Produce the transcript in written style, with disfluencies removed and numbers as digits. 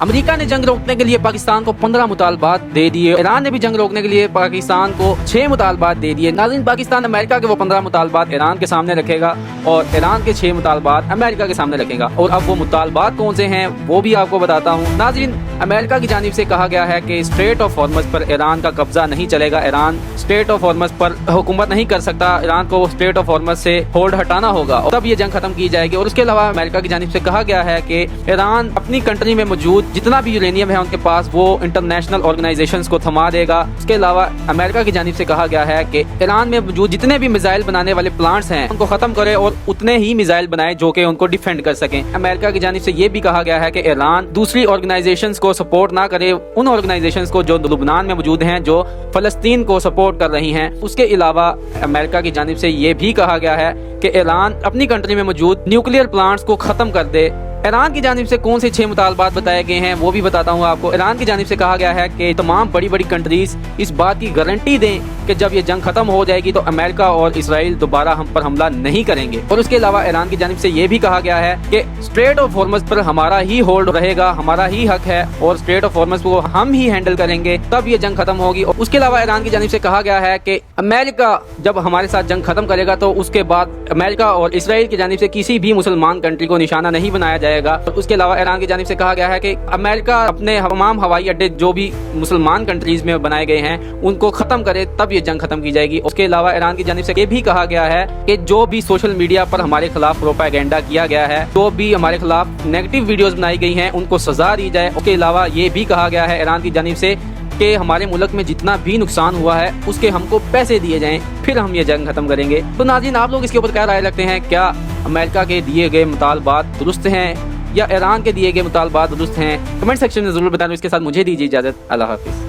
America ने जंग रोकने के लिए पाकिस्तान को 15 मुतालबात दे दिए। ईरान ने भी जंग रोकने के लिए पाकिस्तान को 6 मुतालबात दे दिए। नाज़रीन, पाकिस्तान अमेरिका के वो 15 मुतालबात ईरान के सामने रखेगा और ईरान के 6 मुतालबात अमेरिका के सामने रखेगा। और अब वो मुतालबात कौन से हैं वो भी आपको बताता हूँ। नाज़रीन, अमेरिका की जानिब से कहा गया है कि स्ट्रेट ऑफ हॉर्मज़ पर ईरान का कब्जा नहीं चलेगा। ईरान स्ट्रेट ऑफ हॉर्मज़ पर हुकूमत नहीं कर सकता। ईरान को स्ट्रेट ऑफ हॉर्मज़ से होल्ड हटाना होगा और तब ये जंग खत्म की जाएगी। और उसके अलावा अमेरिका की जानिब से कहा गया है कि ईरान अपनी कंट्री में मौजूद जितना भी यूरेनियम है उनके पास वो इंटरनेशनल ऑर्गेनाइजेशंस को थमा देगा। उसके अलावा अमेरिका की जानिब से कहा गया है कि ईरान में मौजूद जितने भी मिसाइल बनाने वाले प्लांट्स हैं उनको खत्म करे और उतने ही मिसाइल बनाए जो कि उनको डिफेंड कर सकें। अमेरिका की जानिब से ये भी कहा गया है कि ईरान दूसरी ऑर्गेनाइजेशंस को सपोर्ट ना करे, उन ऑर्गेनाइजेशंस को जो लुबनान में मौजूद हैं, जो फलस्तीन को सपोर्ट कर रही हैं। उसके अलावा अमेरिका की जानिब से ये भी कहा गया है कि ईरान अपनी कंट्री में मौजूद न्यूक्लियर प्लांट्स को खत्म कर दे। ईरान की जानिब से कौन से 6 मुतालबात बताए गए हैं वो भी बताता हूँ आपको। ईरान की जानिब से कहा गया है कि तमाम बड़ी बड़ी कंट्रीज इस बात की गारंटी दें कि जब ये जंग खत्म हो जाएगी तो अमेरिका और इसराइल दोबारा हम पर हमला नहीं करेंगे। और उसके अलावा ईरान की जानिब से ये भी कहा गया है कि स्ट्रेट ऑफ हॉर्मज़ पर हमारा ही होल्ड रहेगा, हमारा ही हक है और स्ट्रेट ऑफ हॉर्मज़ को हम ही हैंडल करेंगे, तब ये जंग खत्म होगी। और उसके अलावा ईरान की जानिब से कहा गया है कि अमेरिका जब हमारे साथ जंग खत्म करेगा तो उसके बाद अमेरिका और इसराइल की जानिब से किसी भी मुसलमान कंट्री को निशाना नहीं बनाया जाएगा। और उसके अलावा ईरान की जानिब से कहा गया है कि अमेरिका अपने तमाम हवाई अड्डे जो भी मुसलमान कंट्रीज में बनाए गए हैं उनको खत्म करे, तब ये जंग खत्म की जाएगी। उसके अलावा ईरान की जानिब से ये भी कहा गया है कि जो भी सोशल मीडिया पर हमारे खिलाफ प्रोपेगेंडा किया गया है, जो भी हमारे खिलाफ नेगेटिव वीडियोस बनाई गई हैं, उनको सजा दी जाए। उसके अलावा ये भी कहा गया है ईरान की जानिब से कि हमारे मुल्क में जितना भी नुकसान हुआ है उसके हमको पैसे दिए जाएं, फिर हम ये जंग खत्म करेंगे। तो नाज़रीन, आप लोग इसके ऊपर क्या राय रखते हैं? क्या अमेरिका के दिए गए मुतालबात दुरुस्त हैं या ईरान के दिए गए मुतालबात दुरुस्त हैं? कमेंट सेक्शन में जरूर बताएं। इसके साथ मुझे दीजिए इजाज़त। अल्लाह हाफिज़।